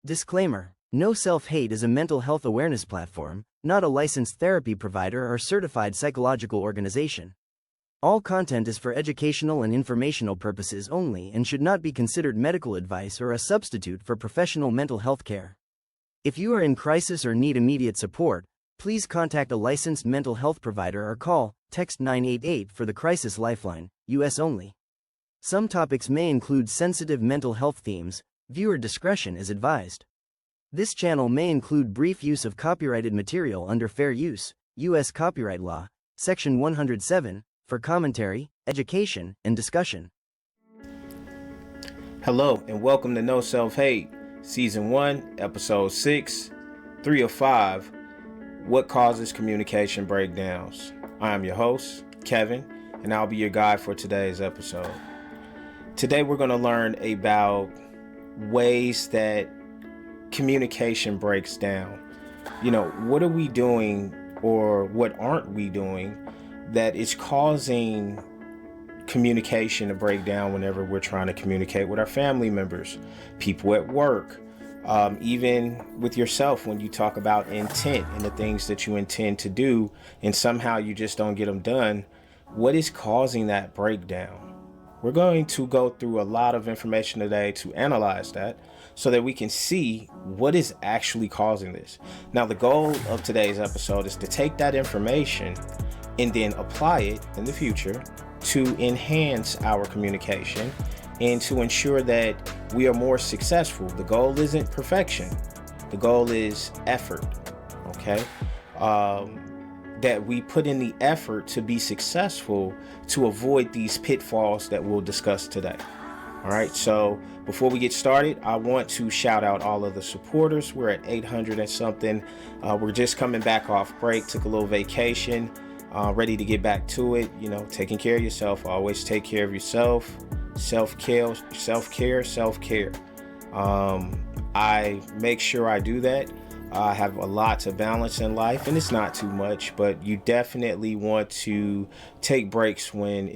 Disclaimer: No Self-Hate is a mental health awareness platform, not a licensed therapy provider or certified psychological organization. All content is for educational and informational purposes only and should not be considered medical advice or a substitute for professional mental health care. If you are in crisis or need immediate support, please contact a licensed mental health provider or call, text 988 for the Crisis Lifeline, US only. Some topics may include sensitive mental health themes. Viewer discretion is advised. This channel may include brief use of copyrighted material under Fair Use, U.S. Copyright Law, Section 107, for commentary, education, and discussion. Hello, and welcome to No Self-Hate, Season 1, Episode 6, 3 of 5, What Causes Communication Breakdowns. I am your host, Kevin, and I'll be your guide for today's episode. Today we're going to learn about ways that communication breaks down. What are we doing or what aren't we doing that is causing communication to break down whenever we're trying to communicate with our family members, people at work, even with yourself when you talk about intent and the things that you intend to do and somehow you just don't get them done. What is causing that breakdown? We're going to go through a lot of information today to analyze that so that we can see what is actually causing this. Now, the goal of today's episode is to take that information and then apply it in the future to enhance our communication and to ensure that we are more successful. The goal isn't perfection. The goal is effort, okay? That we put in the effort to be successful to avoid these pitfalls that we'll discuss today. All right, so before we get started, I want to shout out all of the supporters. We're at 800 and something. We're just coming back off break, took a little vacation, ready to get back to it. Taking care of yourself. Always take care of yourself. Self-care. I make sure I do that. I have a lot to balance in life, and it's not too much, but you definitely want to take breaks when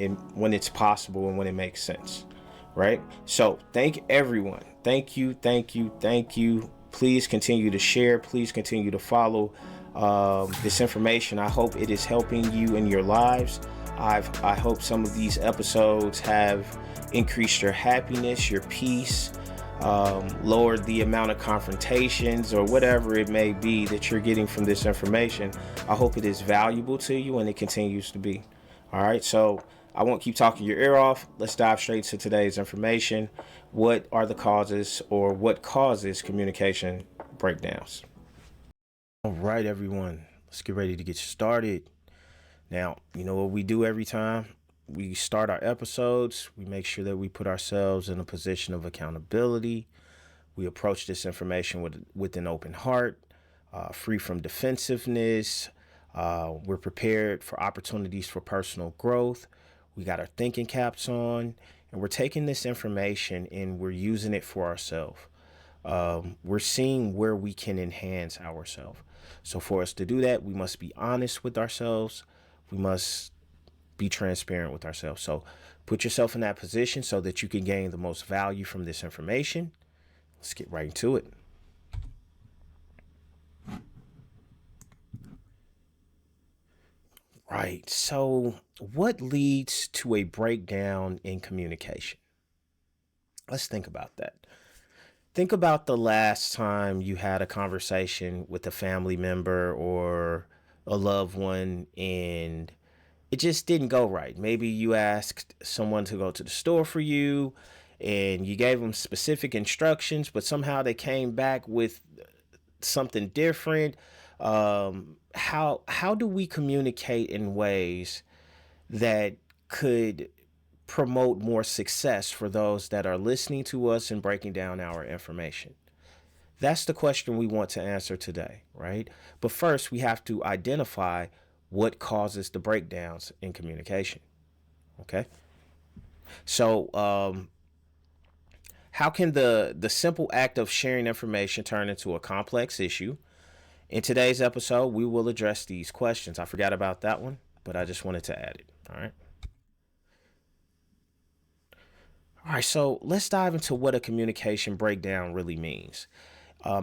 it's possible and when it makes sense, right? So thank everyone. Thank you. Please continue to share. Please continue to follow this information. I hope it is helping you in your lives. I hope some of these episodes have increased your happiness, your peace, lowered the amount of confrontations or whatever it may be that you're getting from this information. I hope it is valuable to you and it continues to be. All right, so I won't keep talking your ear off. Let's dive straight to today's information. What are the causes or what causes communication breakdowns? All right, everyone, let's get ready to get started. Now, you know what we do every time we start our episodes? We make sure that we put ourselves in a position of accountability. We approach this information with an open heart, free from defensiveness. We're prepared for opportunities for personal growth. We got our thinking caps on, and we're taking this information and we're using it for ourselves. We're seeing where we can enhance ourselves. So for us to do that, we must be honest with ourselves. We must be transparent with ourselves. So put yourself in that position so that you can gain the most value from this information. Let's get right into it. Right. So what leads to a breakdown in communication? Let's think about that. Think about the last time you had a conversation with a family member or a loved one and it just didn't go right. Maybe you asked someone to go to the store for you and you gave them specific instructions, but somehow they came back with something different. How do we communicate in ways that could promote more success for those that are listening to us and breaking down our information? That's the question we want to answer today, right? But first, we have to identify what causes the breakdowns in communication. Okay. So, how can the simple act of sharing information turn into a complex issue? In today's episode, we will address these questions. I forgot about that one, but I just wanted to add it. All right. All right. So let's dive into what a communication breakdown really means.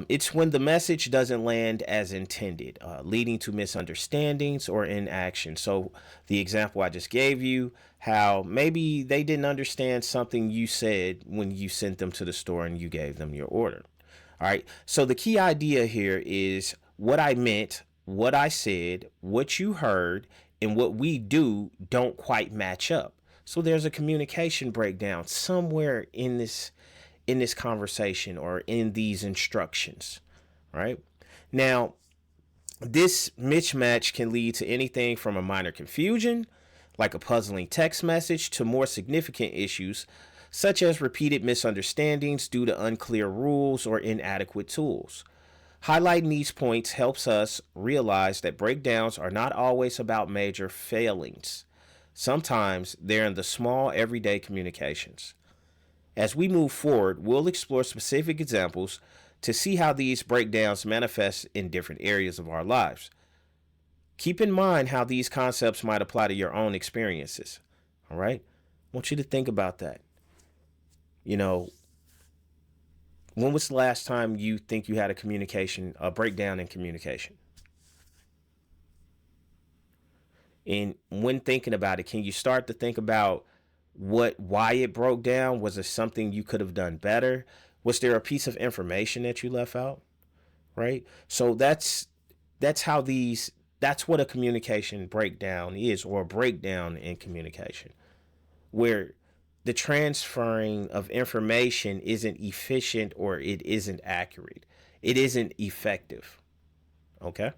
It's when the message doesn't land as intended, leading to misunderstandings or inaction. So, the example I just gave you, how maybe they didn't understand something you said when you sent them to the store and you gave them your order. All right. So, the key idea here is what I meant, what I said, what you heard, and what we do don't quite match up. So, there's a communication breakdown somewhere in this conversation or in these instructions, right? Now, this mismatch can lead to anything from a minor confusion, like a puzzling text message, to more significant issues, such as repeated misunderstandings due to unclear rules or inadequate tools. Highlighting these points helps us realize that breakdowns are not always about major failings. Sometimes they're in the small, everyday communications. As we move forward, we'll explore specific examples to see how these breakdowns manifest in different areas of our lives. Keep in mind how these concepts might apply to your own experiences. All right? I want you to think about that. You know, when was the last time you think you had a breakdown in communication? And when thinking about it, can you start to think about why it broke down? Was it something you could have done better? Was there a piece of information that you left out? Right? So that's what a communication breakdown is, or a breakdown in communication, where the transferring of information isn't efficient, or it isn't accurate. It isn't effective. Okay?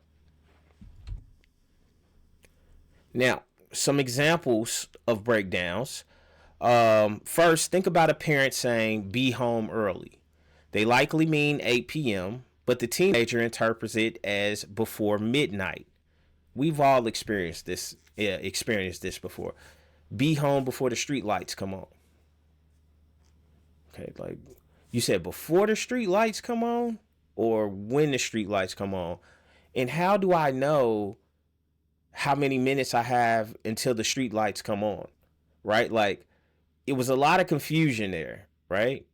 Now, some examples of breakdowns. First, think about a parent saying, "be home early." They likely mean 8 p.m., but the teenager interprets it as before midnight. We've all experienced this. Experienced this before. Be home before the street lights come on. Okay, like you said, before the street lights come on, or when the street lights come on. And how do I know how many minutes I have until the street lights come on? Right? Like, it was a lot of confusion there, right?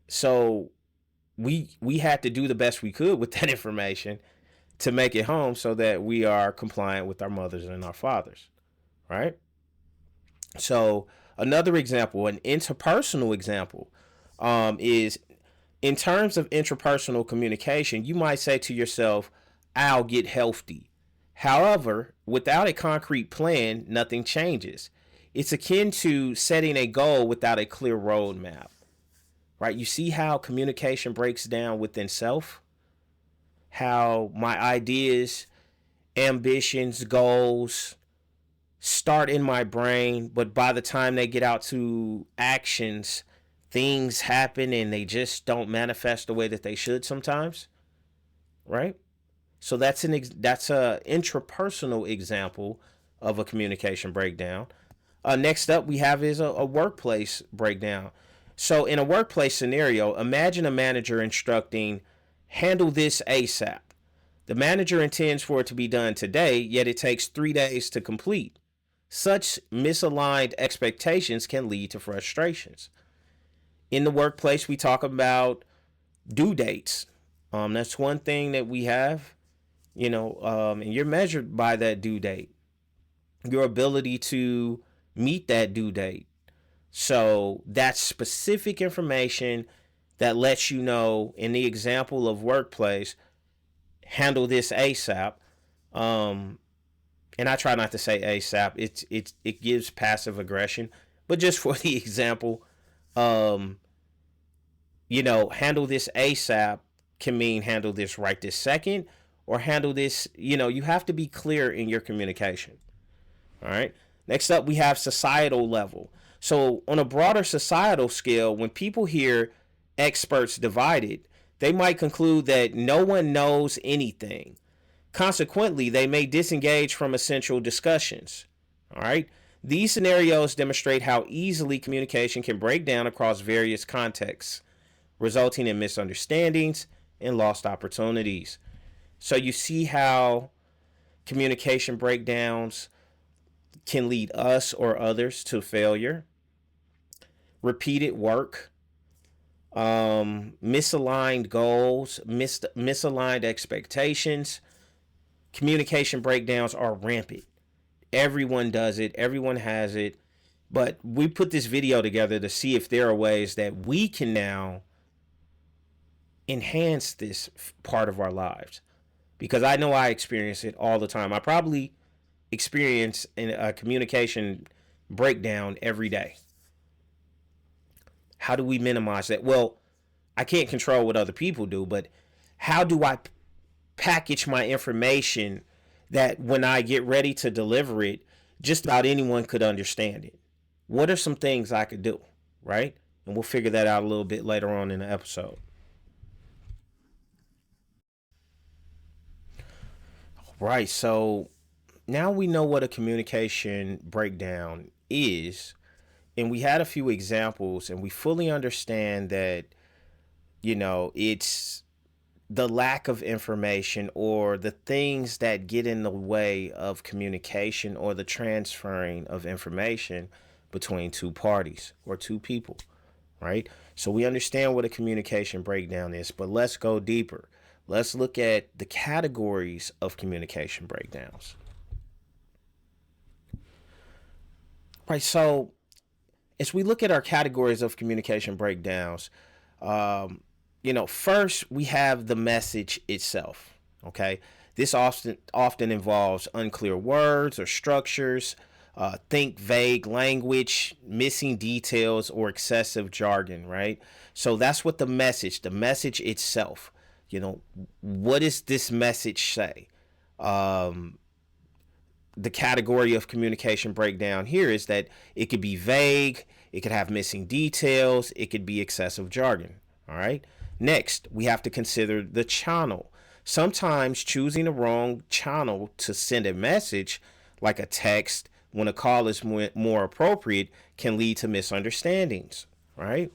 So we had to do the best we could with that information to make it home so that we are compliant with our mothers and our fathers, right? So another example, an interpersonal example, is in terms of interpersonal communication, you might say to yourself, "I'll get healthy." However, without a concrete plan, nothing changes. It's akin to setting a goal without a clear roadmap, right? You see how communication breaks down within self? How my ideas, ambitions, goals start in my brain, but by the time they get out to actions, things happen and they just don't manifest the way that they should sometimes, right? So that's a intrapersonal example of a communication breakdown. Next up we have is a workplace breakdown. So in a workplace scenario, imagine a manager instructing, "handle this ASAP." The manager intends for it to be done today, yet it takes 3 days to complete. Such misaligned expectations can lead to frustrations. In the workplace, we talk about due dates. That's one thing that we have, and you're measured by that due date, your ability to meet that due date. So that's specific information that lets you know, in the example of workplace, handle this ASAP. And I try not to say ASAP. It gives passive aggression, but just for the example, handle this ASAP can mean handle this right this second, or handle this. You have to be clear in your communication. All right. Next up, we have societal level. So on a broader societal scale, when people hear experts divided, they might conclude that no one knows anything. Consequently, they may disengage from essential discussions. All right. These scenarios demonstrate how easily communication can break down across various contexts, resulting in misunderstandings and lost opportunities. So you see how communication breakdowns can lead us or others to failure. Repeated work. misaligned goals, misaligned expectations. Communication breakdowns are rampant. Everyone does it, everyone has it. But we put this video together to see if there are ways that we can now enhance this part of our lives. Because I know I experience it all the time. I probably experience a communication breakdown every day. How do we minimize that? Well, I can't control what other people do, but how do I package my information that when I get ready to deliver it, just about anyone could understand it? What are some things I could do, right? And we'll figure that out a little bit later on in the episode. Right, so now we know what a communication breakdown is, and we had a few examples, and we fully understand that, it's the lack of information or the things that get in the way of communication or the transferring of information between two parties or two people, right? So we understand what a communication breakdown is, but let's go deeper. Let's look at the categories of communication breakdowns. Right, so as we look at our categories of communication breakdowns, first we have the message itself. Okay, this often involves unclear words or structures, think vague language, missing details, or excessive jargon. Right, so that's what the message itself. What does this message say? The category of communication breakdown here is that it could be vague, it could have missing details, it could be excessive jargon. All right. Next, we have to consider the channel. Sometimes choosing the wrong channel to send a message, like a text, when a call is more appropriate, can lead to misunderstandings. Right.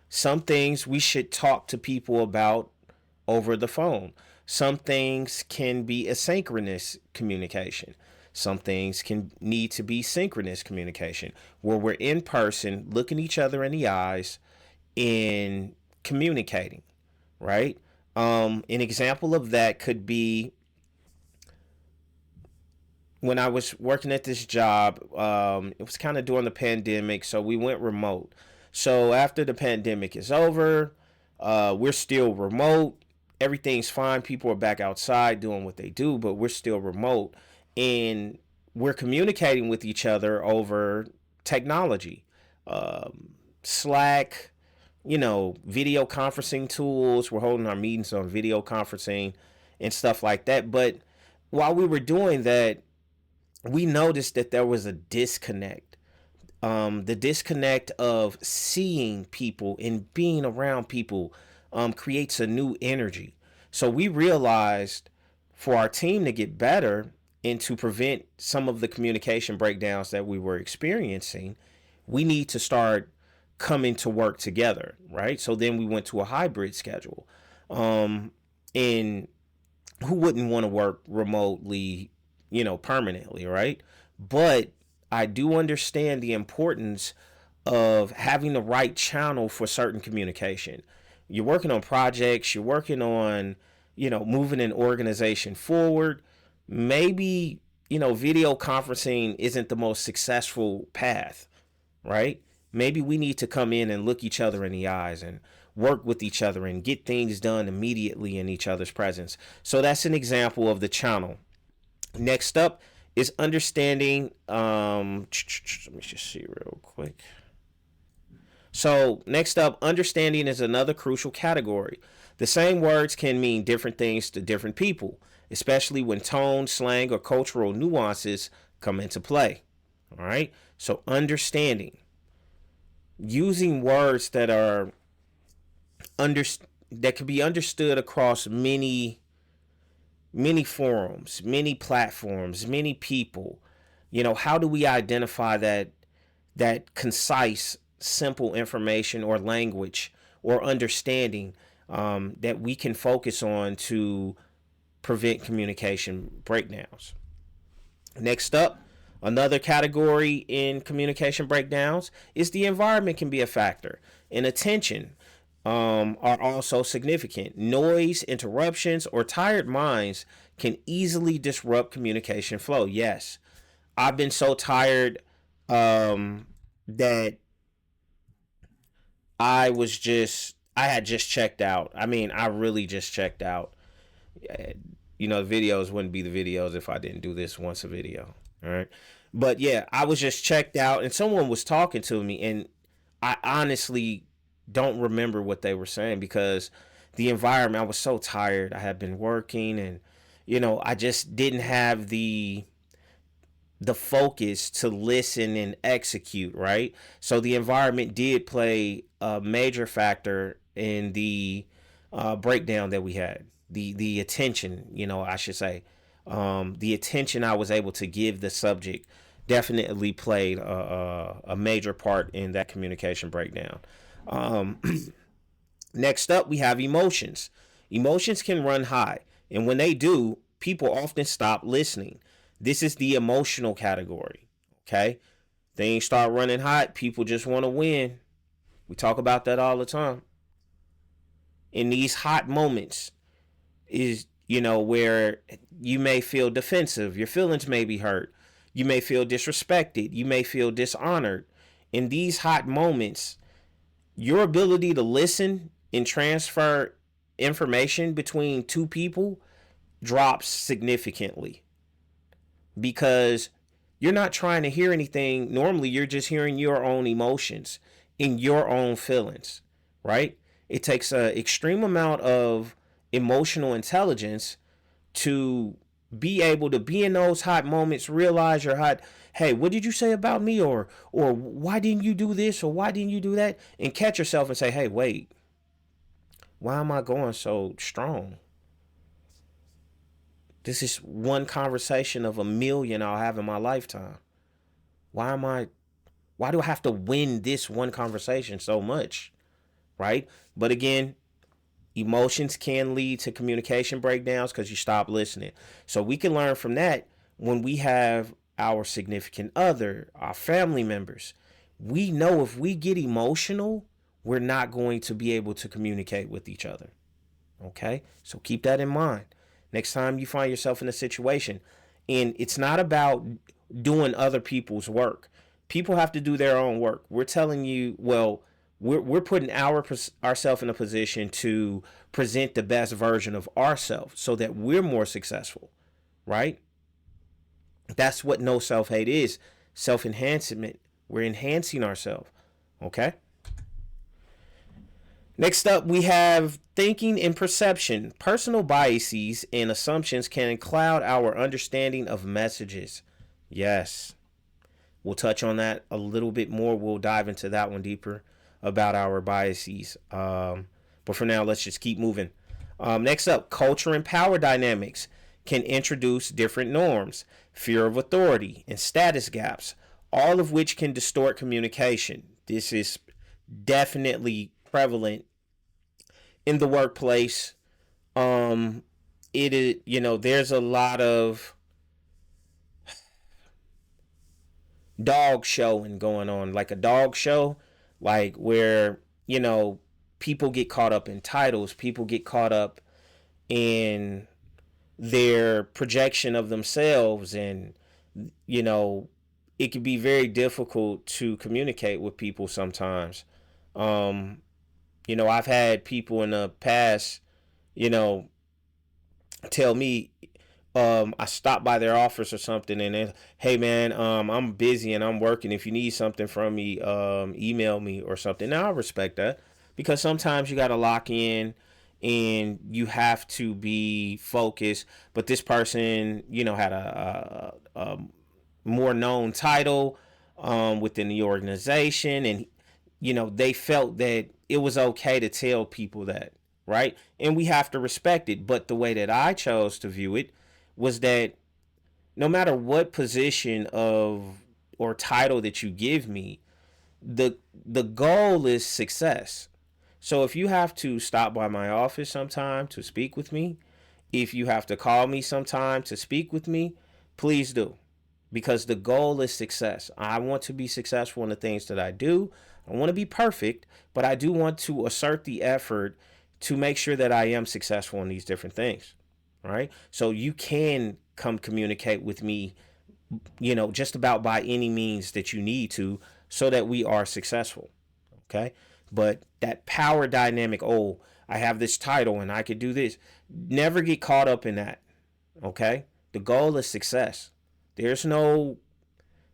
Some things we should talk to people about over the phone. Some things can be asynchronous communication. Some things can need to be synchronous communication, where we're in person, looking each other in the eyes and communicating, right? An example of that could be when I was working at this job. It was kind of during the pandemic, so we went remote. So after the pandemic is over, we're still remote. Everything's fine. People are back outside doing what they do, but we're still remote. And we're communicating with each other over technology. Slack, video conferencing tools. We're holding our meetings on video conferencing and stuff like that. But while we were doing that, we noticed that there was a disconnect. The disconnect of seeing people and being around people creates a new energy. So we realized for our team to get better and to prevent some of the communication breakdowns that we were experiencing, we need to start coming to work together, right? So then we went to a hybrid schedule. And who wouldn't want to work remotely, permanently, right? But I do understand the importance of having the right channel for certain communication. You're working on projects, you're working on, moving an organization forward. Maybe, video conferencing isn't the most successful path, right? Maybe we need to come in and look each other in the eyes and work with each other and get things done immediately in each other's presence. So that's an example of the channel. Next up is understanding. Let me just see real quick. So next up, understanding is another crucial category. The same words can mean different things to different people, especially when tone, slang, or cultural nuances come into play. All right. So understanding, using words that are that can be understood across many forums, many platforms, many people. How do we identify that concise, simple information or language or understanding that we can focus on to prevent communication breakdowns? Next up, another category in communication breakdowns is the environment can be a factor. And attention. are also significant. Noise, interruptions, or tired minds can easily disrupt communication flow. Yes, I've been so tired that I had just checked out. I mean, I really just checked out. The videos wouldn't be the videos if I didn't do this once a video. All right. But yeah, I was just checked out and someone was talking to me, and I honestly don't remember what they were saying because the environment, I was so tired. I had been working, and I just didn't have the focus to listen and execute, right? So the environment did play a major factor in the breakdown that we had. The attention, I should say, the attention I was able to give the subject definitely played a major part in that communication breakdown. Um, Next up, we have emotions. Emotions can run high, and when they do, people often stop listening. This is the emotional category. Okay, things start running hot. People just want to win. We talk about that all the time. In these hot moments, is where you may feel defensive. Your feelings may be hurt. You may feel disrespected. You may feel dishonored. In these hot moments, your ability to listen and transfer information between two people drops significantly because you're not trying to hear anything. Normally, you're just hearing your own emotions and your own feelings, right? It takes an extreme amount of emotional intelligence to be able to be in those hot moments, realize you're hot. Hey, what did you say about me? Or why didn't you do this? Or why didn't you do that? And catch yourself and say, hey, wait, why am I going so strong? This is one conversation of a million I'll have in my lifetime. Why do I have to win this one conversation so much? Right? But again, emotions can lead to communication breakdowns because you stop listening. So we can learn from that when we have our significant other, our family members. We know if we get emotional, we're not going to be able to communicate with each other. Okay? So keep that in mind. Next time you find yourself in a situation, and it's not about doing other people's work. People have to do their own work. We're telling you, well, we're putting ourselves in a position to present the best version of ourselves so that we're more successful, right? That's what no self-hate is. Self-enhancement. We're enhancing ourselves. Okay? Next up, we have thinking and perception. Personal biases and assumptions can cloud our understanding of messages. Yes. We'll touch on that a little bit more. We'll dive into that one deeper about our biases. But for now, let's just keep moving. Next up, culture and power dynamics can introduce different norms, fear of authority, and status gaps, all of which can distort communication. This is definitely prevalent in the workplace. It is, there's a lot of dog showing going on, like a dog show, like where, people get caught up in titles, people get caught up in their projection of themselves, and, it can be very difficult to communicate with people sometimes. I've had people in the past, tell me, I stopped by their office or something, and then, hey man, I'm busy and I'm working. If you need something from me, email me or something. Now I respect that because sometimes you got to lock in and you have to be focused. But this person, had a more known title within the organization, and they felt that it was okay to tell people that, right? And we have to respect it. But the way that I chose to view it was that no matter what position of or title that you give me, the goal is success. So if you have to stop by my office sometime to speak with me, if you have to call me sometime to speak with me, please do. because the goal is success. I want to be successful in the things that I do. I want to be perfect, but I do want to assert the effort to make sure that I am successful in these different things. Right? So you can come communicate with me, just about by any means that you need to, so that we are successful. Okay. But that power dynamic, oh, I have this title and I could do this. Never get caught up in that. Okay. The goal is success. There's no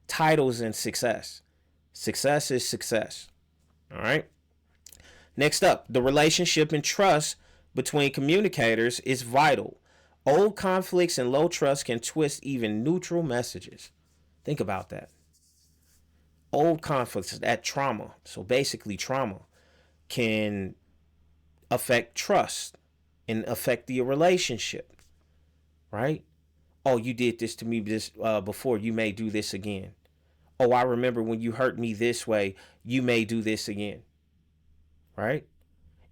titles in success. Success is success. All right. Next up, the relationship and trust between communicators is vital. Old conflicts and low trust can twist even neutral messages. Think about that. Old conflicts, that trauma, so basically trauma, can affect trust and affect the relationship, right? Oh, you did this to me before, you may do this again. Oh, I remember when you hurt me this way, you may do this again, right?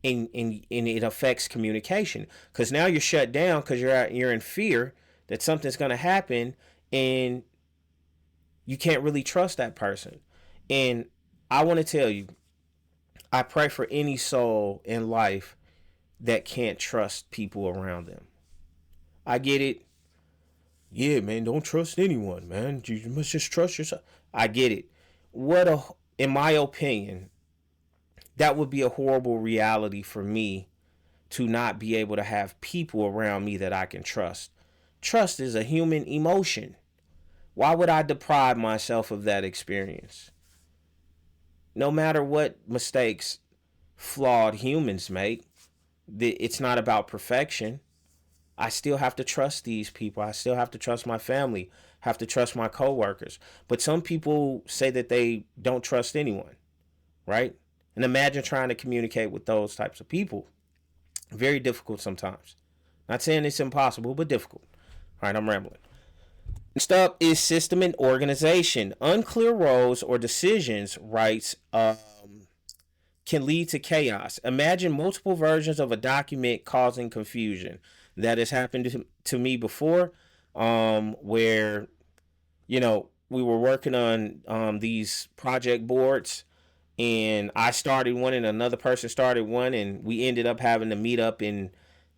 And it affects communication, because now you're shut down because you're in fear that something's going to happen, and you can't really trust that person. And I want to tell you, I pray for any soul in life that can't trust people around them. I get it. Yeah, man, don't trust anyone, man. You must just trust yourself. I get it. In my opinion, that would be a horrible reality for me, to not be able to have people around me that I can trust. Trust is a human emotion. Why would I deprive myself of that experience? No matter what mistakes flawed humans make, it's not about perfection. I still have to trust these people. I still have to trust my family, have to trust my coworkers. But some people say that they don't trust anyone, right? And imagine trying to communicate with those types of people. Very difficult sometimes. Not saying it's impossible, but difficult. All right, I'm rambling. Next up is system and organization. Unclear roles or decisions, writes, can lead to chaos. Imagine multiple versions of a document causing confusion. That has happened to me before, where, we were working on these project boards, and I started one and another person started one, and we ended up having to meet up and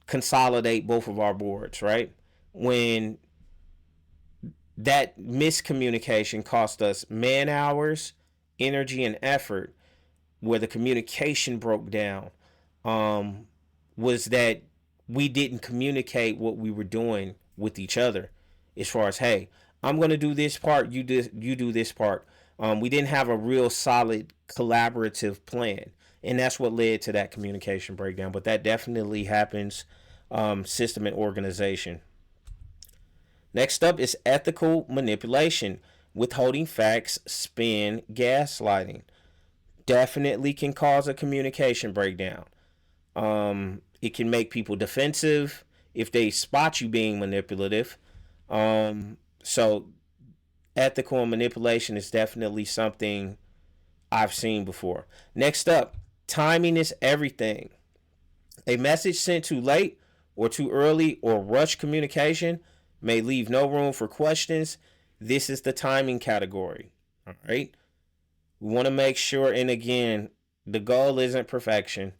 consolidate both of our boards, right? When that miscommunication cost us man hours, energy, and effort, where the communication broke down, was that we didn't communicate what we were doing with each other, as far as, hey, I'm going to do this part, you do this part. We didn't have a real solid collaborative plan, and that's what led to that communication breakdown. But that definitely happens. System and organization. Next up is ethical manipulation. Withholding facts, spin, gaslighting. Definitely can cause a communication breakdown. It can make people defensive if they spot you being manipulative. So ethical and manipulation is definitely something I've seen before. Next up, timing is everything. A message sent too late or too early or rushed communication may leave no room for questions. This is the timing category. All right. We want to make sure, and again, the goal isn't perfection.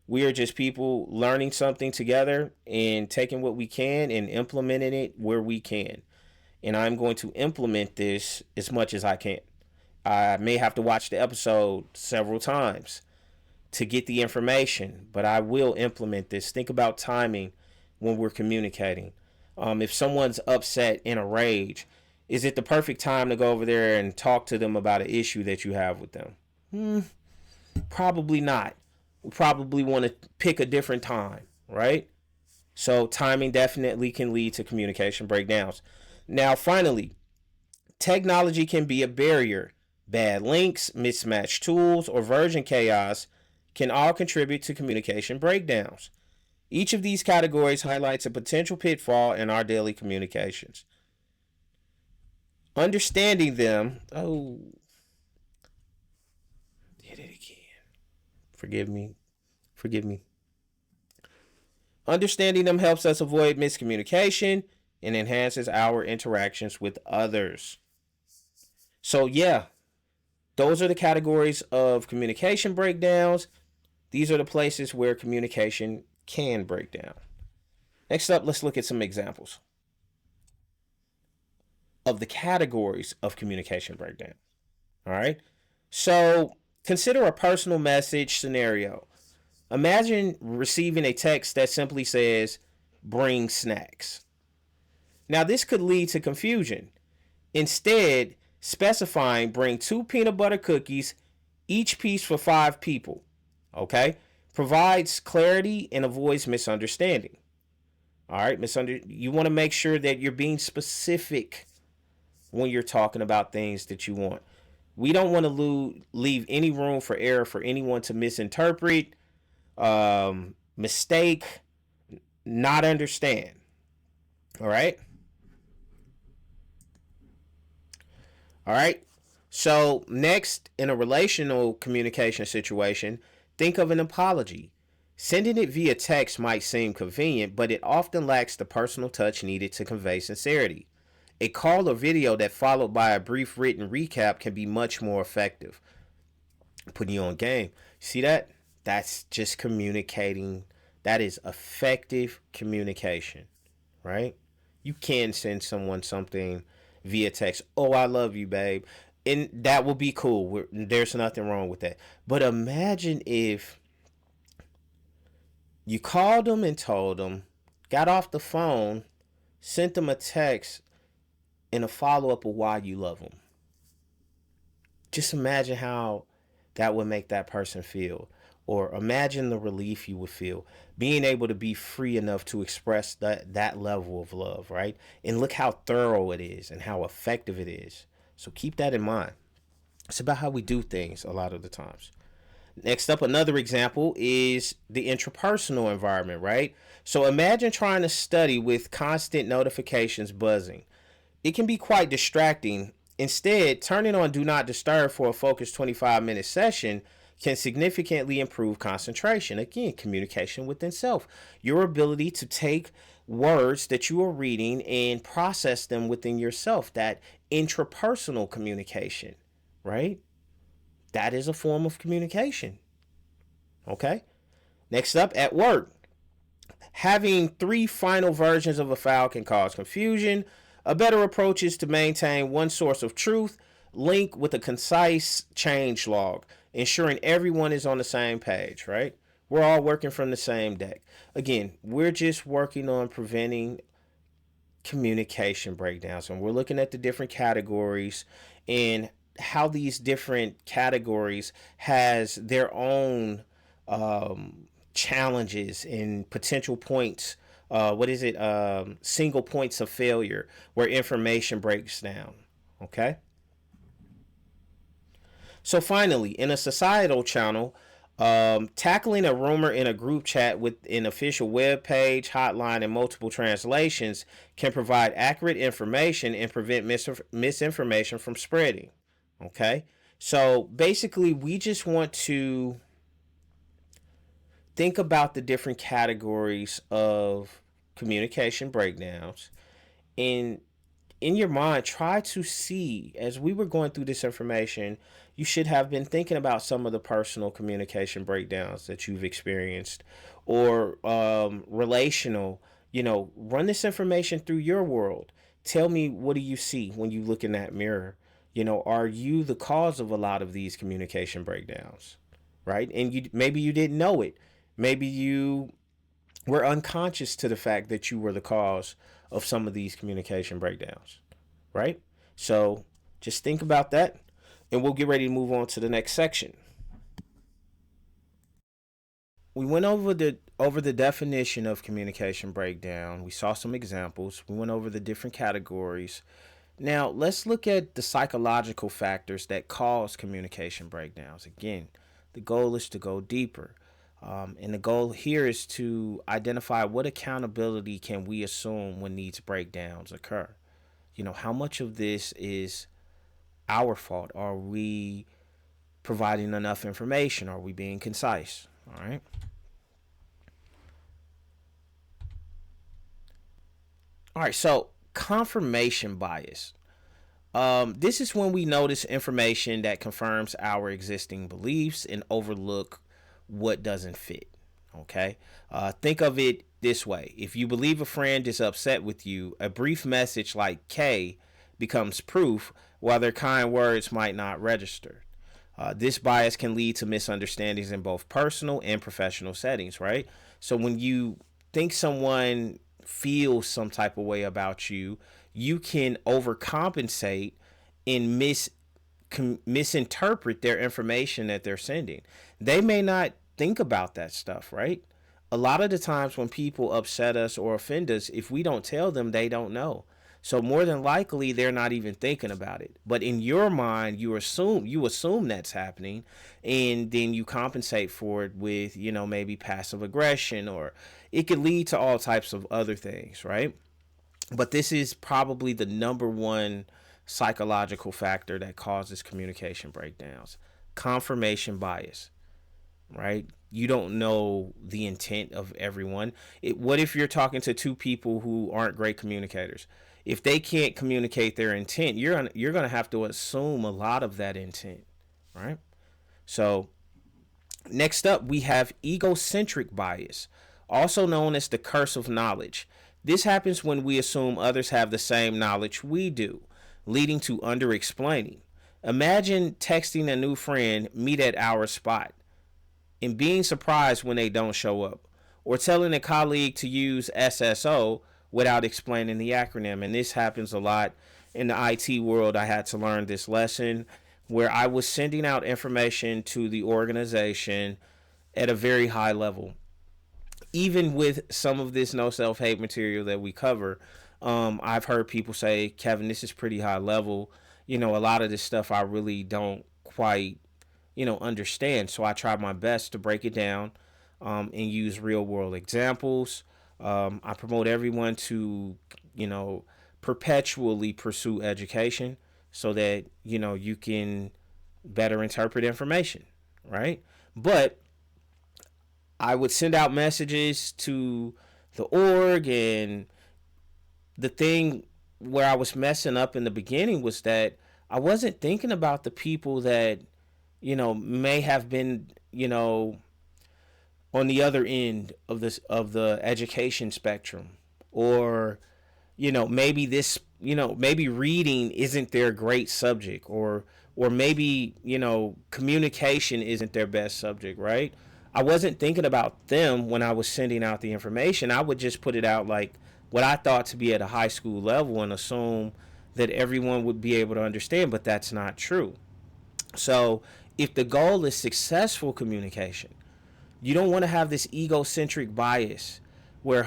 We are just people learning something together and taking what we can and implementing it where we can. And I'm going to implement this as much as I can. I may have to watch the episode several times to get the information, but I will implement this. Think about timing when we're communicating. If someone's upset, in a rage, is it the perfect time to go over there and talk to them about an issue that you have with them? Probably not. We probably want to pick a different time, right? So timing definitely can lead to communication breakdowns. Now, finally, technology can be a barrier. Bad links, mismatched tools, or version chaos can all contribute to communication breakdowns. Each of these categories highlights a potential pitfall in our daily communications. Understanding them, did it again. Forgive me. Understanding them helps us avoid miscommunication and enhances our interactions with others. So, yeah, those are the categories of communication breakdowns. These are the places where communication can break down. Next up, let's look at some examples of the categories of communication breakdown. All right. So consider a personal message scenario. Imagine receiving a text that simply says, bring snacks. Now, this could lead to confusion. Instead, specifying bring 2 peanut butter cookies, each piece for 5 people. Okay? Provides clarity and avoids misunderstanding. All right? You want to make sure that you're being specific when you're talking about things that you want. We don't want to leave any room for error for anyone to misinterpret, mistake, not understand. All right? All right. So, next, in a relational communication situation, think of an apology. Sending it via text might seem convenient, but it often lacks the personal touch needed to convey sincerity. A call or video that followed by a brief written recap can be much more effective, putting you on game. See that? That's just communicating. That is effective communication, right? You can send someone something via text. Oh, I love you, babe. And that will be cool. There's nothing wrong with that. But imagine if you called them and told them, got off the phone, sent them a text, and a follow-up of why you love them. Just imagine how that would make that person feel. Or imagine the relief you would feel being able to be free enough to express that level of love, right? And look how thorough it is and how effective it is. So keep that in mind. It's about how we do things a lot of the times. Next up, another example is the intrapersonal environment, right? So imagine trying to study with constant notifications buzzing. It can be quite distracting. Instead, turning on Do Not Disturb for a focused 25-minute session can significantly improve concentration. Again, communication within self. Your ability to take words that you are reading and process them within yourself. That intrapersonal communication, right? That is a form of communication. Okay? Next up, at work. Having 3 final versions of a file can cause confusion. A better approach is to maintain one source of truth, link with a concise change log, ensuring everyone is on the same page, right? We're all working from the same deck. Again, we're just working on preventing communication breakdowns, and we're looking at the different categories and how these different categories has their own challenges and potential points. Single points of failure where information breaks down. Okay. So finally, in a societal channel, tackling a rumor in a group chat with an official web page, hotline, and multiple translations can provide accurate information and prevent misinformation from spreading. Okay. So basically, we just want to think about the different categories of communication breakdowns, and in your mind, try to see, as we were going through this information, you should have been thinking about some of the personal communication breakdowns that you've experienced, or relational. Run this information through your world. Tell me, what do you see when you look in that mirror? Are you the cause of a lot of these communication breakdowns, right? And maybe you didn't know it. Maybe you were unconscious to the fact that you were the cause of some of these communication breakdowns, right? So just think about that, and we'll get ready to move on to the next section. We went over the definition of communication breakdown. We saw some examples. We went over the different categories. Now let's look at the psychological factors that cause communication breakdowns. Again, the goal is to go deeper. And the goal here is to identify what accountability can we assume when these breakdowns occur. How much of this is our fault? Are we providing enough information? Are we being concise? All right. All right, so confirmation bias. This is when we notice information that confirms our existing beliefs and overlook what doesn't fit. Okay. Think of it this way: if you believe a friend is upset with you, a brief message like K becomes proof, while their kind words might not register. This bias can lead to misunderstandings in both personal and professional settings, right? So when you think someone feels some type of way about you, you can overcompensate and misinterpret their information that they're sending. They may not think about that stuff, right? A lot of the times when people upset us or offend us, if we don't tell them, they don't know. So more than likely they're not even thinking about it. But in your mind, you assume that's happening, and then you compensate for it with, maybe passive aggression, or it could lead to all types of other things, right? But this is probably the number one psychological factor that causes communication breakdowns. Confirmation bias, right? You don't know the intent of everyone. What if you're talking to two people who aren't great communicators? If they can't communicate their intent, you're gonna have to assume a lot of that intent, right? So next up, we have egocentric bias, also known as the curse of knowledge. This happens when we assume others have the same knowledge we do, leading to under-explaining. Imagine texting a new friend, meet at our spot, and being surprised when they don't show up, or telling a colleague to use SSO without explaining the acronym. And this happens a lot in the IT world. I had to learn this lesson where I was sending out information to the organization at a very high level. Even with some of this no self-hate material that we cover, I've heard people say, Kevin, this is pretty high level. A lot of this stuff I really don't quite, understand. So I try my best to break it down and use real world examples. I promote everyone to, perpetually pursue education so that, you can better interpret information, right? But I would send out messages to the org, and the thing where I was messing up in the beginning was that I wasn't thinking about the people that, may have been, on the other end of the education spectrum, or maybe reading isn't their great subject, or maybe communication isn't their best subject, right? I wasn't thinking about them when I was sending out the information. I would just put it out like what I thought to be at a high school level and assume that everyone would be able to understand, but that's not true. So if the goal is successful communication, you don't want to have this egocentric bias where,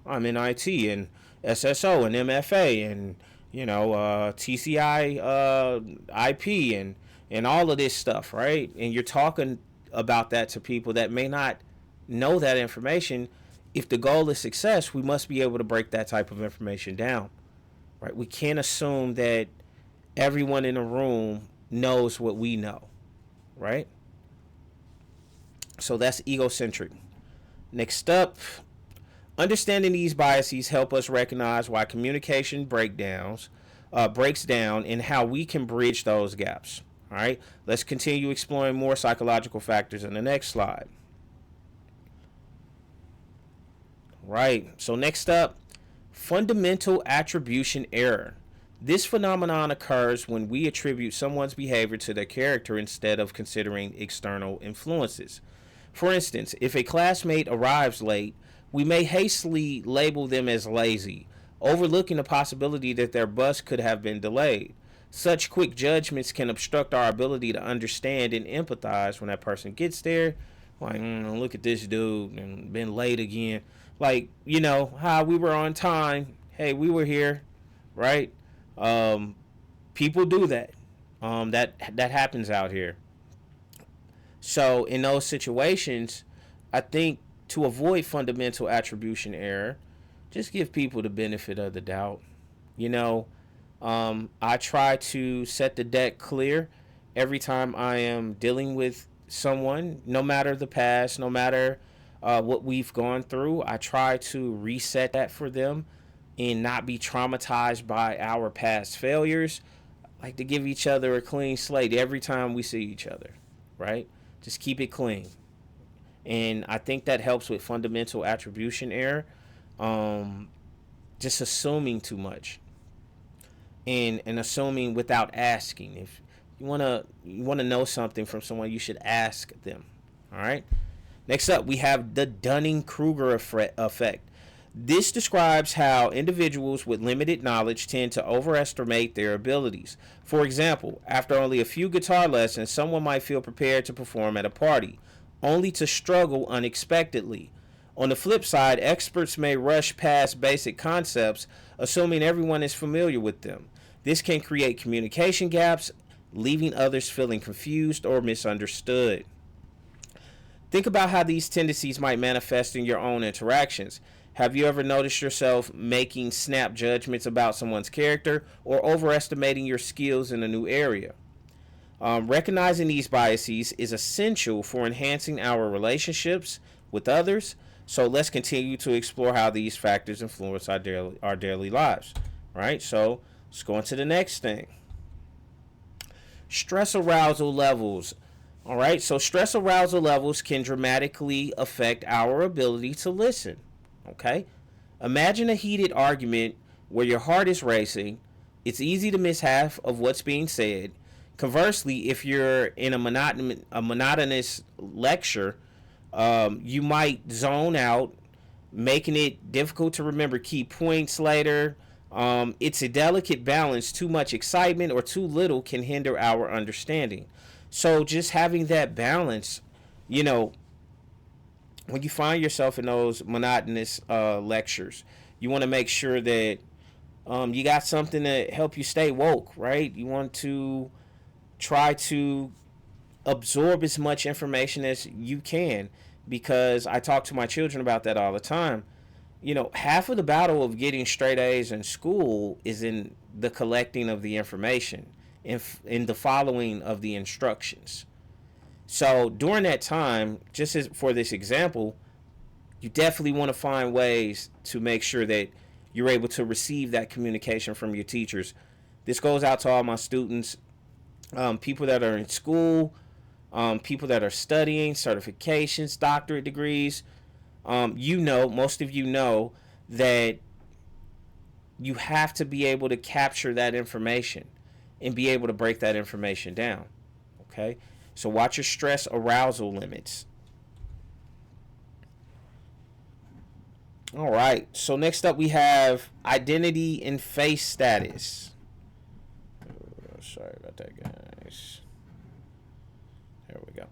I'm in IT and SSO and MFA and, TCI, IP and all of this stuff, right? And you're talking about that to people that may not know that information. If the goal is success, we must be able to break that type of information down, right? We can't assume that everyone in a room knows what we know, right? So that's egocentric. Next up, understanding these biases help us recognize why communication breaks down and how we can bridge those gaps. All right, let's continue exploring more psychological factors in the next slide. Right, so next up, fundamental attribution error. This phenomenon occurs when we attribute someone's behavior to their character instead of considering external influences. For instance, if a classmate arrives late, we may hastily label them as lazy, overlooking the possibility that their bus could have been delayed. Such quick judgments can obstruct our ability to understand and empathize when that person gets there. Like, look at this dude and been late again. Like, how we were on time. Hey, we were here, right? People do that. That happens out here. So in those situations, I think to avoid fundamental attribution error, just give people the benefit of the doubt. I try to set the deck clear every time I am dealing with someone, no matter the past, no matter what we've gone through. I try to reset that for them. and not be traumatized by our past failures. Like to give each other a clean slate every time we see each other, right? Just keep it clean. And I think that helps with fundamental attribution error. Just assuming too much and assuming without asking. If you wanna know something from someone, you should ask them. All right. Next up, we have the Dunning-Kruger effect. This describes how individuals with limited knowledge tend to overestimate their abilities. For example, after only a few guitar lessons, someone might feel prepared to perform at a party, only to struggle unexpectedly. On the flip side, experts may rush past basic concepts, assuming everyone is familiar with them. This can create communication gaps, leaving others feeling confused or misunderstood. Think about how these tendencies might manifest in your own interactions. Have you ever noticed yourself making snap judgments about someone's character or overestimating your skills in a new area? Recognizing these biases is essential for enhancing our relationships with others. So let's continue to explore how these factors influence our daily lives. Right? So let's go into the next thing. Stress arousal levels. All right, so stress arousal levels can dramatically affect our ability to listen. Okay? Imagine a heated argument where your heart is racing. It's easy to miss half of what's being said. Conversely, if you're in a monotonous lecture, you might zone out, making it difficult to remember key points later. It's a delicate balance. Too much excitement or too little can hinder our understanding. So just having that balance, you know, when you find yourself in those monotonous lectures, you want to make sure that you got something to help you stay woke, right? You want to try to absorb as much information as you can, because I talk to my children about that all the time. You know, half of the battle of getting straight A's in school is in the collecting of the information, in the following of the instructions. So during that time, just as for this example, you definitely want to find ways to make sure that you're able to receive that communication from your teachers. This goes out to all my students, people that are in school, people that are studying, certifications, doctorate degrees. Most of you know that you have to be able to capture that information and be able to break that information down. Okay? So watch your stress arousal limits. All right. So next up we have identity and face status. Sorry about that, guys. There we go.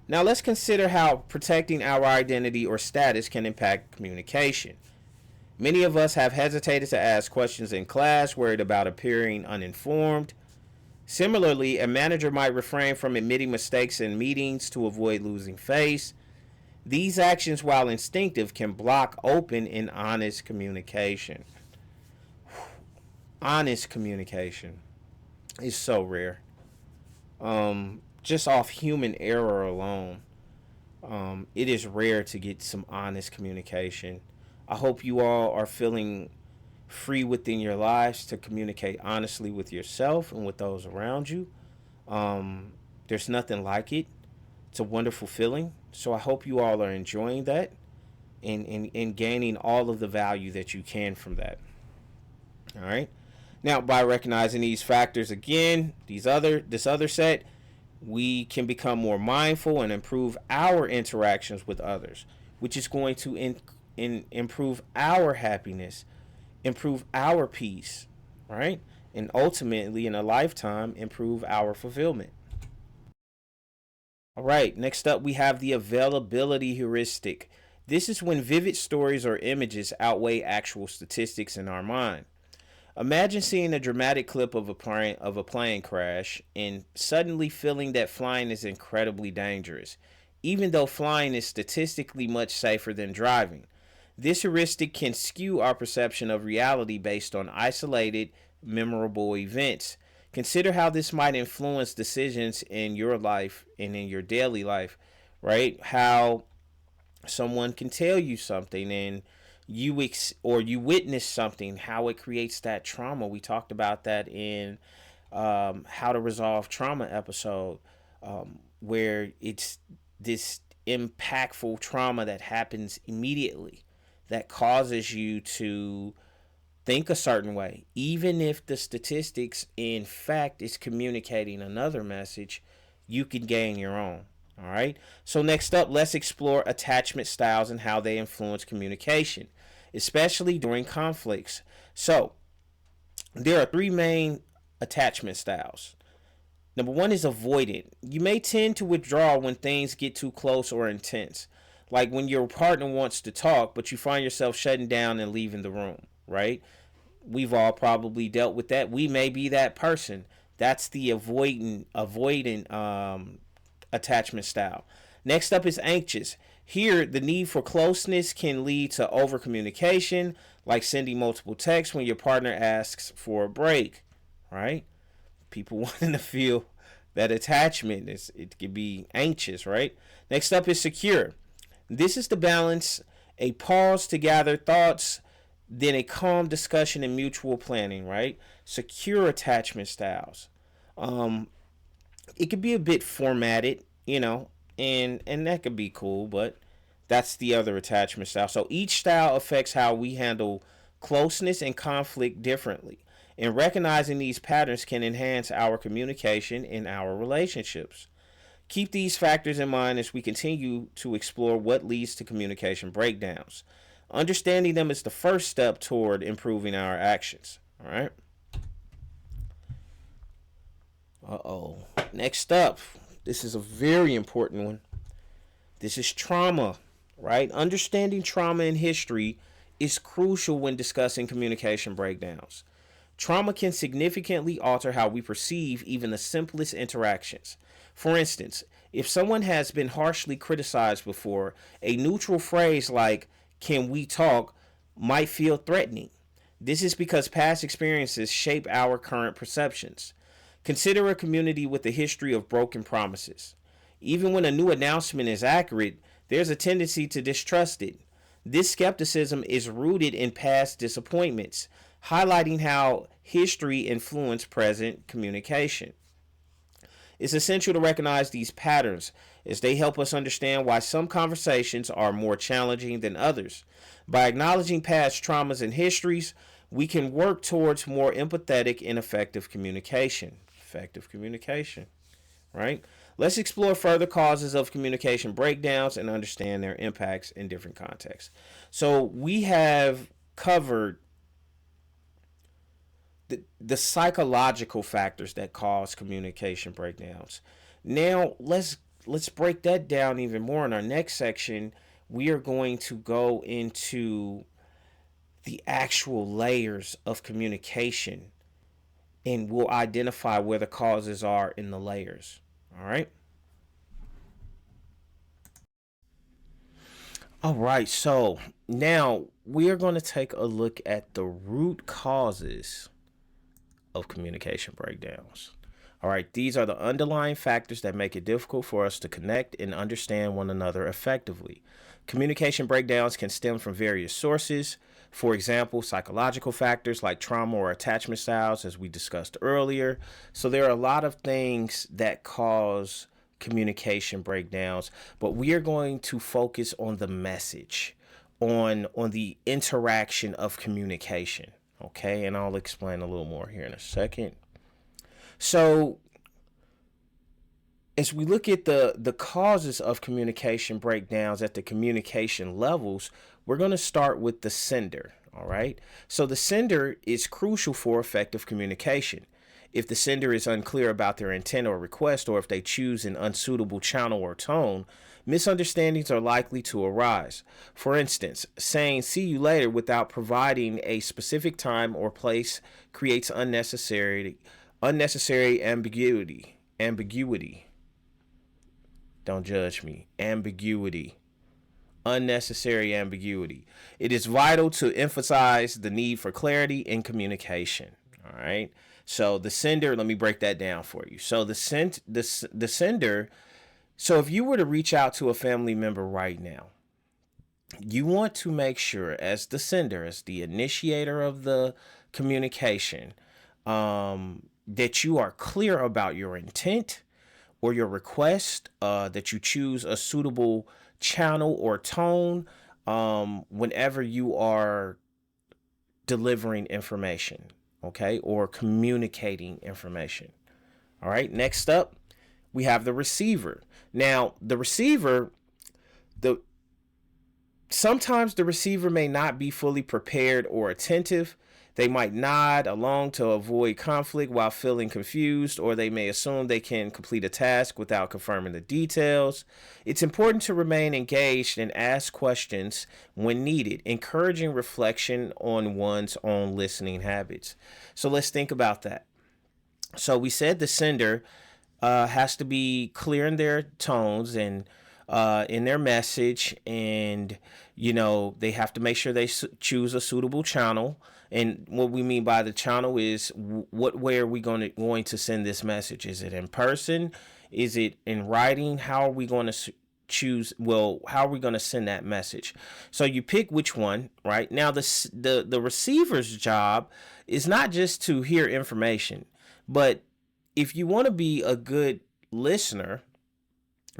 Now let's consider how protecting our identity or status can impact communication. Many of us have hesitated to ask questions in class, worried about appearing uninformed. Similarly, a manager might refrain from admitting mistakes in meetings to avoid losing face. These actions, while instinctive, can block open and honest communication. Honest communication is so rare. Just off human error alone, it is rare to get some honest communication. I hope you all are feeling free within your lives to communicate honestly with yourself and with those around you. There's nothing like it. It's a wonderful feeling. So I hope you all are enjoying that and gaining all of the value that you can from that. All right. Now, by recognizing these factors again, this other set, we can become more mindful and improve our interactions with others, which is going to improve our happiness, improve our peace, right? And ultimately, in a lifetime, improve our fulfillment. All right, next up, we have the availability heuristic. This is when vivid stories or images outweigh actual statistics in our mind. Imagine seeing a dramatic clip of a plane crash and suddenly feeling that flying is incredibly dangerous, even though flying is statistically much safer than driving. This heuristic can skew our perception of reality based on isolated, memorable events. Consider how this might influence decisions in your life and in your daily life, right? How Someone can tell you something and you witness something, how it creates that trauma. We talked about that in how to resolve trauma episode, where it's this impactful trauma that happens immediately that causes you to think a certain way, even if the statistics in fact is communicating another message. You can gain your own. All right. So next up, let's explore attachment styles and how they influence communication, especially during conflicts. So there are three main attachment styles. Number one is avoidant. You may tend to withdraw when things get too close or intense, like when your partner wants to talk, but you find yourself shutting down and leaving the room, right? We've all probably dealt with that. We may be that person. That's the avoidant attachment style. Next up is anxious. Here, the need for closeness can lead to over communication, like sending multiple texts when your partner asks for a break, right? People wanting to feel that attachment. It can be anxious, right? Next up is secure. This is the balance, a pause to gather thoughts, then a calm discussion and mutual planning, right? Secure attachment styles. Um, it could be a bit formatted, and that could be cool, but that's the other attachment style. So each style affects how we handle closeness and conflict differently. And recognizing these patterns can enhance our communication in our relationships. Keep these factors in mind as we continue to explore what leads to communication breakdowns. Understanding them is the first step toward improving our actions. All right. Next up, this is a very important one. This is trauma, right? Understanding trauma in history is crucial when discussing communication breakdowns. Trauma can significantly alter how we perceive even the simplest interactions. For instance, if someone has been harshly criticized before, a neutral phrase like, "Can we talk?" might feel threatening. This is because past experiences shape our current perceptions. Consider a community with a history of broken promises. Even when a new announcement is accurate, there's a tendency to distrust it. This skepticism is rooted in past disappointments, highlighting how history influenced present communication. It's essential to recognize these patterns as they help us understand why some conversations are more challenging than others. By acknowledging past traumas and histories, we can work towards more empathetic and effective communication. Effective communication, right? Let's explore further causes of communication breakdowns and understand their impacts in different contexts. So we have covered the psychological factors that cause communication breakdowns. Now let's break that down even more. In our next section, we are going to go into the actual layers of communication, and we'll identify where the causes are in the layers. All right. All right. So now we are going to take a look at the root causes of communication breakdowns. All right. These are the underlying factors that make it difficult for us to connect and understand one another effectively. Communication breakdowns can stem from various sources. For example, psychological factors like trauma or attachment styles, as we discussed earlier. So there are a lot of things that cause communication breakdowns, but we are going to focus on the message, on the interaction of communication. Okay, and I'll explain a little more here in a second. So as we look at the causes of communication breakdowns at the communication levels, we're going to start with the sender. All right. So the sender is crucial for effective communication. If the sender is unclear about their intent or request, or if they choose an unsuitable channel or tone, misunderstandings are likely to arise. For instance, saying "see you later" without providing a specific time or place creates unnecessary ambiguity. Don't judge me. Ambiguity. Unnecessary ambiguity. It is vital to emphasize the need for clarity in communication. All right. So the sender, let me break that down for you. So the sender, so if you were to reach out to a family member right now, you want to make sure, as the sender, as the initiator of the communication, that you are clear about your intent or your request, that you choose a suitable channel or tone whenever you are delivering information, okay, or communicating information. All right, next up, we have the receiver. Now, the receiver, the sometimes the receiver may not be fully prepared or attentive. They might nod along to avoid conflict while feeling confused, or they may assume they can complete a task without confirming the details. It's important to remain engaged and ask questions when needed, encouraging reflection on one's own listening habits. So let's think about that. So we said the sender has to be clear in their tones and in their message, and they have to make sure they choose a suitable channel. And what we mean by the channel is what way are we going to send this message? Is it in person? Is it in writing? How are we going to choose? Well, how are we going to send that message? So you pick which one, right? Now the receiver's job is not just to hear information, but if you want to be a good listener,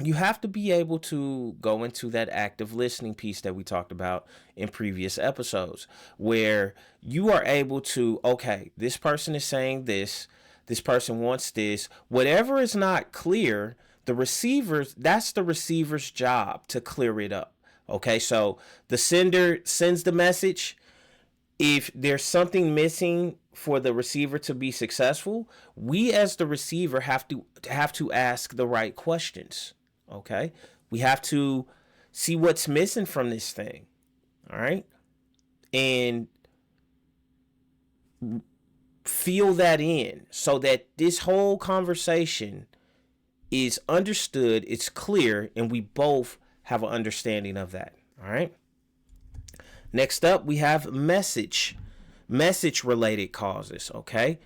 you have to be able to go into that active listening piece that we talked about in previous episodes, where you are able to, okay, this person is saying this person wants this, whatever is not clear, that's the receiver's job to clear it up. Okay, so the sender sends the message. If there's something missing for the receiver to be successful, we as the receiver have to ask the right questions. Okay, we have to see what's missing from this thing. All right, and feel that in so that this whole conversation is understood, it's clear, and we both have an understanding of that. All right. Next up, we have message related causes. Okay.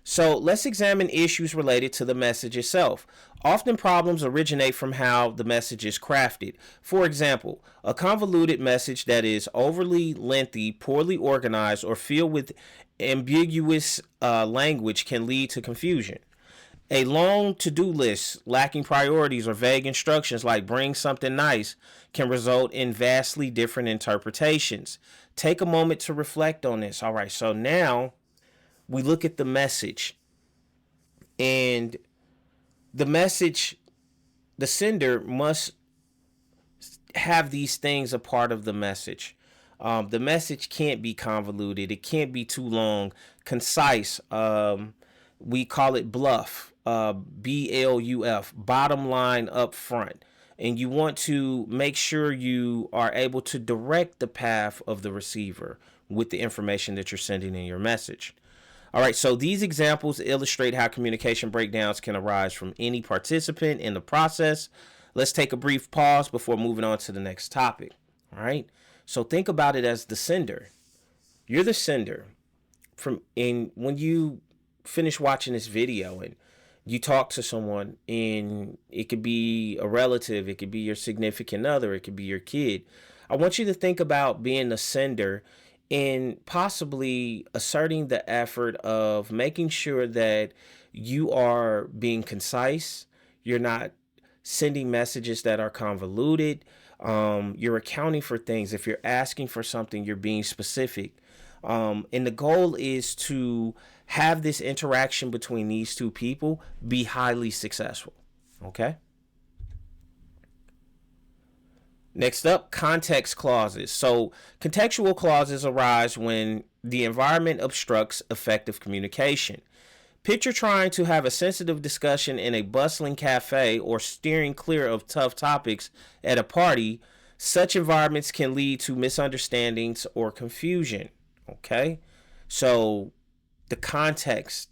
So let's examine issues related to the message itself. Often problems originate from how the message is crafted. For example, a convoluted message that is overly lengthy, poorly organized, or filled with ambiguous language can lead to confusion. A long to-do list lacking priorities or vague instructions like bring something nice can result in vastly different interpretations. Take a moment to reflect on this. All right, so now we look at the message, and the message, the sender must have these things a part of the message. The message can't be convoluted. It can't be too long. Concise. We call it bluff. BLUF. Bottom line up front. And you want to make sure you are able to direct the path of the receiver with the information that you're sending in your message. All right, so these examples illustrate how communication breakdowns can arise from any participant in the process. Let's take a brief pause before moving on to the next topic. All right, so think about it as the sender. You're the sender. When you finish watching this video and you talk to someone, and it could be a relative, it could be your significant other, it could be your kid. I want you to think about being the sender and possibly asserting the effort of making sure that you are being concise. You're not sending messages that are convoluted. You're accounting for things. If you're asking for something, you're being specific. And the goal is to have this interaction between these two people be highly successful. Okay? Next up, context clauses. So contextual clauses arise when the environment obstructs effective communication. Picture trying to have a sensitive discussion in a bustling cafe or steering clear of tough topics at a party. Such environments can lead to misunderstandings or confusion. Okay? So the context,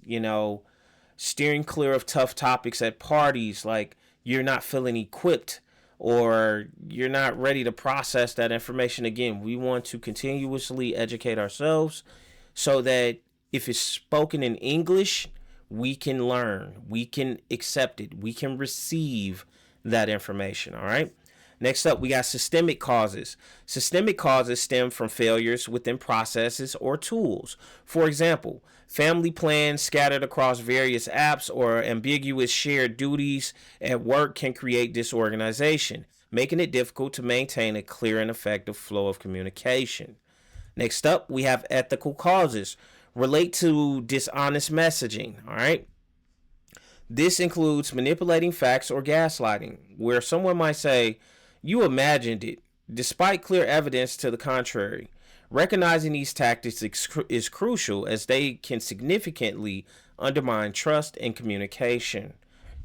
steering clear of tough topics at parties, like you're not feeling equipped or you're not ready to process that information. Again, we want to continuously educate ourselves so that if it's spoken in English, we can learn, we can accept it, we can receive that information. All right. Next up, we got systemic causes. Systemic causes stem from failures within processes or tools. For example, family plans scattered across various apps or ambiguous shared duties at work can create disorganization, making it difficult to maintain a clear and effective flow of communication. Next up, we have ethical causes relate to dishonest messaging. All right. This includes manipulating facts or gaslighting, where someone might say, "You imagined it," despite clear evidence to the contrary. Recognizing these tactics is crucial as they can significantly undermine trust and communication.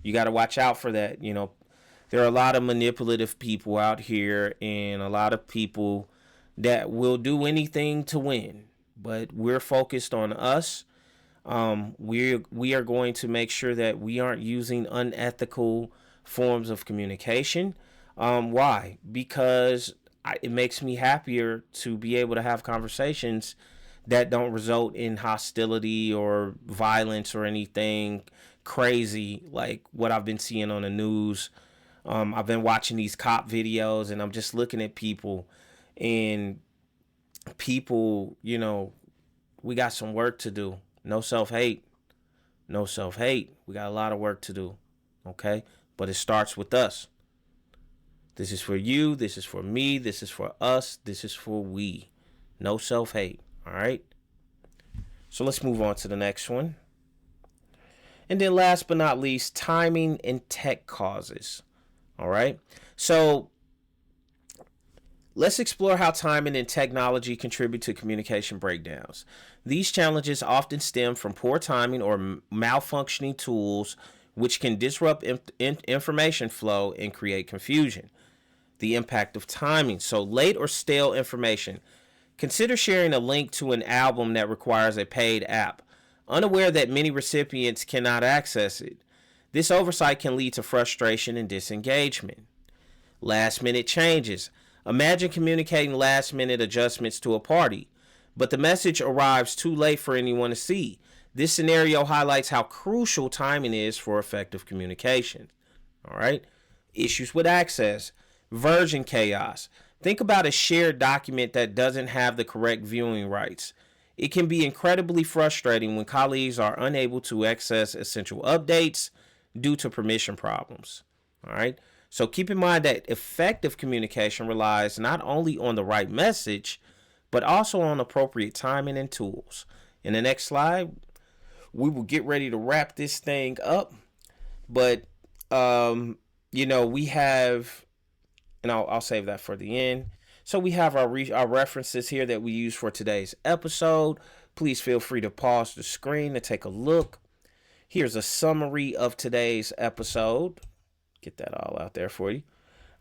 You got to watch out for that. There are a lot of manipulative people out here and a lot of people that will do anything to win. But we're focused on us. We are going to make sure that we aren't using unethical forms of communication. Why? Because it makes me happier to be able to have conversations that don't result in hostility or violence or anything crazy like what I've been seeing on the news. I've been watching these cop videos and I'm just looking at people and people, we got some work to do. No self-hate. No self-hate. We got a lot of work to do. Okay? But it starts with us. This is for you. This is for me. This is for us. This is for we. No self-hate. All right? So let's move on to the next one. And then last but not least, timing and tech causes. All right? So let's explore how timing and technology contribute to communication breakdowns. These challenges often stem from poor timing or malfunctioning tools, which can disrupt information flow and create confusion. The impact of timing. So late or stale information. Consider sharing a link to an album that requires a paid app, unaware that many recipients cannot access it. This oversight can lead to frustration and disengagement. Last minute changes. Imagine communicating last minute adjustments to a party, but the message arrives too late for anyone to see. This scenario highlights how crucial timing is for effective communication. All right. Issues with access. Version chaos. Think about a shared document that doesn't have the correct viewing rights. It can be incredibly frustrating when colleagues are unable to access essential updates due to permission problems. All right. So keep in mind that effective communication relies not only on the right message, but also on appropriate timing and tools. In the next slide, we will get ready to wrap this thing up. But, we have, and I'll save that for the end. So we have our references here that we use for today's episode. Please feel free to pause the screen to take a look. Here's a summary of today's episode. Get that all out there for you.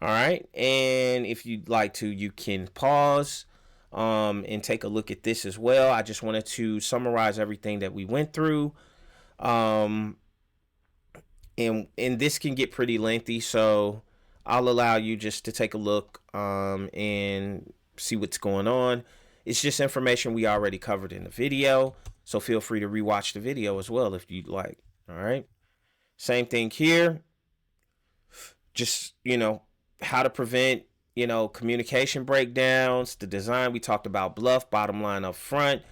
All right. And if you'd like to, you can pause and take a look at this as well. I just wanted to summarize everything that we went through. And this can get pretty lengthy, so I'll allow you just to take a look and see what's going on. It's just information we already covered in the video, so feel free to rewatch the video as well if you'd like. All right. Same thing here. Just, how to prevent, communication breakdowns, the design. We talked about bluff, bottom line up front,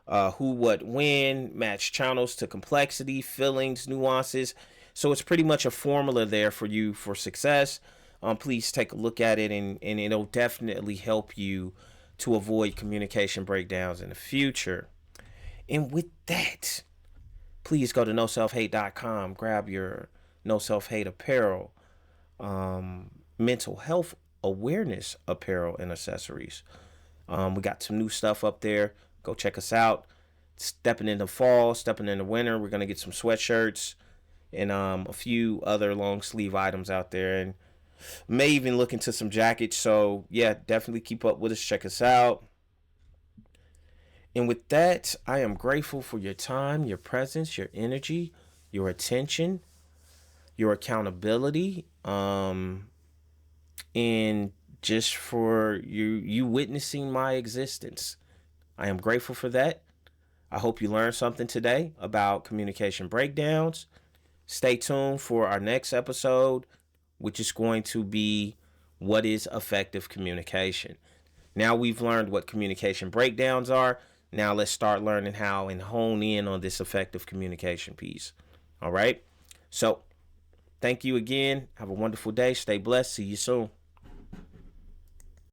who, what, when, match channels to complexity, feelings, nuances. So it's pretty much a formula there for you for success. Please take a look at it and it'll definitely help you to avoid communication breakdowns in the future. And with that, please go to NOSELFHATE.com, grab your No Self Hate apparel, mental health awareness apparel and accessories. We got some new stuff up there. Go check us out. Stepping into fall, stepping into winter, we're gonna get some sweatshirts and a few other long sleeve items out there, and may even look into some jackets. So yeah, definitely keep up with us. Check us out. And with that, I am grateful for your time, your presence, your energy, your attention, your accountability, and just for you witnessing my existence. I am grateful for that. I hope you learned something today about communication breakdowns. Stay tuned for our next episode, which is going to be What is effective communication? Now we've learned what communication breakdowns are. Now let's start learning how and hone in on this effective communication piece. All right. So thank you again. Have a wonderful day. Stay blessed. See you soon.